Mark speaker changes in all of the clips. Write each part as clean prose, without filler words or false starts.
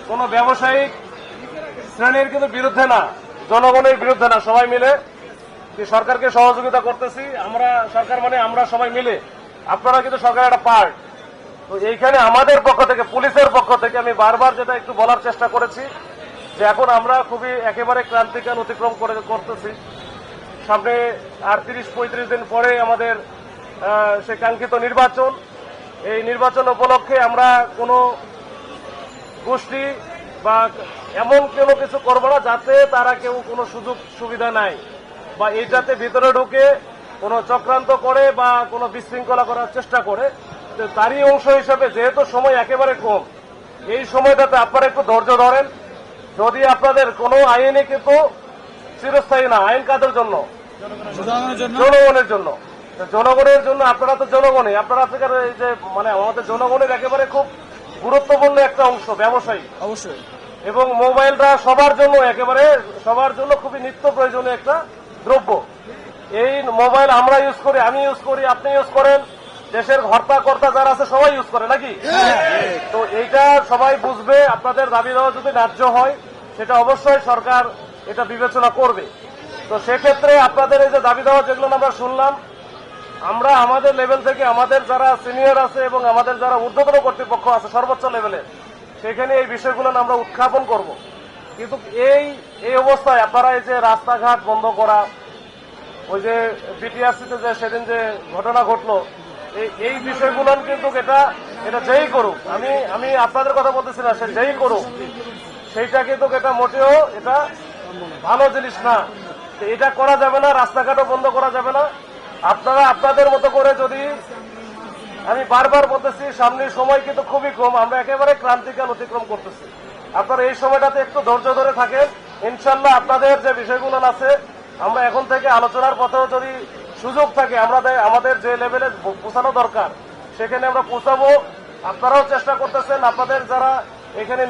Speaker 1: কোন ব্যবসায়িক শ্রেণীর কিন্তু বিরুদ্ধে না, জনগণের বিরুদ্ধে না, সবাই মিলে সরকারকে সহযোগিতা করতেছি। আমরা সরকার মানে আমরা সবাই মিলে, আপনারা কিন্তু সরকারের একটা পার্ট। তো এইখানে আমাদের পক্ষ থেকে, পুলিশের পক্ষ থেকে আমি বারবার যেটা একটু বলার চেষ্টা করেছি যে এখন আমরা খুবই একেবারে ক্রান্তিকাল অতিক্রম করতেছি। সামনে আর 30-35 দিন পরে আমাদের সে কাঙ্ক্ষিত নির্বাচন। এই নির্বাচন উপলক্ষে আমরা কোনো গোষ্ঠী বা এমন কোনো কিছু করব না যাতে তারা কেউ কোনো সুযোগ সুবিধা নাই বা এইটাতে ভিতরে ঢুকে কোনো চক্রান্ত করে বা কোনো বিশৃঙ্খলা করার চেষ্টা করে। তারই অংশ হিসেবে যেহেতু সময় একেবারে কম, এই সময়টাতে আপনারা একটু ধৈর্য ধরেন। যদি আপনাদের কোনো আইনে কিন্তু চিরস্থায়ী না, আইন কাদের জন্য? জনগণের জন্য। জনগণের জন্য আপনারা তো জনগণই, আপনারা এই যে মানে আমাদের জনগণের একেবারে খুব গুরুত্বপূর্ণ একটা অংশ ব্যবসায়ী
Speaker 2: অবশ্যই,
Speaker 1: এবং মোবাইলটা সবার জন্য একেবারে সবার জন্য খুবই নিত্য প্রয়োজনীয় একটা দ্রব্য। এই মোবাইল আমরা ইউজ করি, আমি ইউজ করি, আপনি ইউজ করেন, দেশের কর্তা কর্তা যারা আছে সবাই ইউজ করে নাকি? তো এইটা সবাই বুঝবে। আপনাদের দাবি দেওয়া যদি ন্যায্য হয় সেটা অবশ্যই সরকার এটা বিবেচনা করবে। তো সেক্ষেত্রে আপনাদের এই যে দাবি দেওয়া যেগুলো আমরা শুনলাম, আমরা আমাদের লেভেল থেকে আমাদের যারা সিনিয়র আছে এবং আমাদের যারা ঊর্ধ্বতন কর্তৃপক্ষ আছে সর্বোচ্চ লেভেলে, সেখানে এই বিষয়গুলো আমরা উত্থাপন করব। কিন্তু এই অবস্থায় আপনারা এই যে রাস্তাঘাট বন্ধ করা, ওই যে বিটিআরসিতে যে সেদিন যে ঘটনা ঘটলো, এই বিষয়গুলো কিন্তু এটা যেই করুক, আমি আপনাদের কথা বলতেছি না, সে যেই করুক সেইটা কিন্তু এটা মোটেও এটা ভালো জিনিস না। এটা করা যাবে না, রাস্তাঘাটও বন্ধ করা যাবে না। আপনারা আপনাদের মতো করে যদি, আমি বারবার বলতেছি সামনের সময় কিন্তু খুবই কম, আমরা একেবারে ক্রান্তিকাল অতিক্রম করতেছি। আপনারা এই সময়টাতে একটু ধৈর্য ধরে থাকেন, ইনশাল্লাহ আপনাদের যে বিষয়গুলো আছে আমরা এখন থেকে আলোচনার পথেও যদি সুযোগ থাকে আমাদের যে লেভেলে পৌঁছানো দরকার সেখানে আমরা পৌঁছাবো। আপনারাও চেষ্টা করতেছেন, আপনাদের যারা এখানে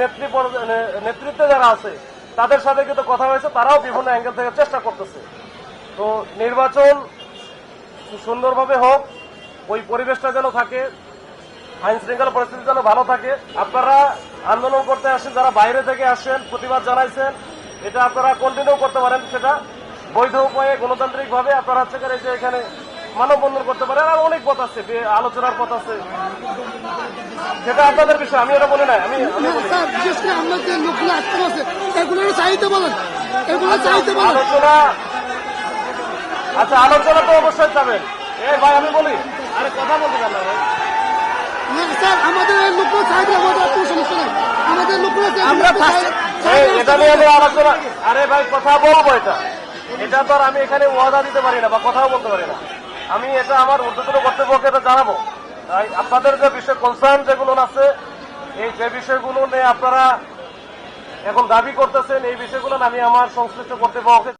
Speaker 1: নেতৃত্বে যারা আছে তাদের সাথে কিন্তু কথা হয়েছে, তারাও বিভিন্ন অ্যাঙ্গেল থেকে চেষ্টা করতেছে। তো নির্বাচন সুন্দরভাবে হোক, ওই পরিবেশটা যেন থাকে, আইন শৃঙ্খলা পরিস্থিতি যেন ভালো থাকে। আপনারা আন্দোলন করতে আসেন, যারা বাইরে থেকে আসেন, প্রতিবাদ জানাইছেন, এটা আপনারা কন্টিনিউ করতে পারেন, সেটা বৈধ উপায়ে গণতান্ত্রিক ভাবে আপনারা হচ্ছে এই যে এখানে মানববন্ধন করতে পারেন। আর অনেক পথ আছে, আলোচনার পথ আছে, সেটা আপনাদের বিষয়, আমি এটা বলি না। আমি আলোচনা, আচ্ছা আলোচনা তো অবশ্যই যাবেন। ভাই আমি বলি, আরে কথা বলতে পারেন না ভাই, এটা নিয়ে আমি আলোচনা, আরে ভাই কথা বলবো, এটা তো আর আমি এখানে ওয়াদা দিতে পারি না বা কথাও বলতে পারি না। আমি এটা আমার ঊর্ধ্বতন কর্তৃপক্ষকে এটা জানাবো। আপনাদের যে বিষয় কনসার্ন যেগুলো আছে, এই যে বিষয়গুলো নিয়ে আপনারা এখন দাবি করতেছেন, এই বিষয়গুলো আমি আমার সংশ্লিষ্ট কর্তৃপক্ষকে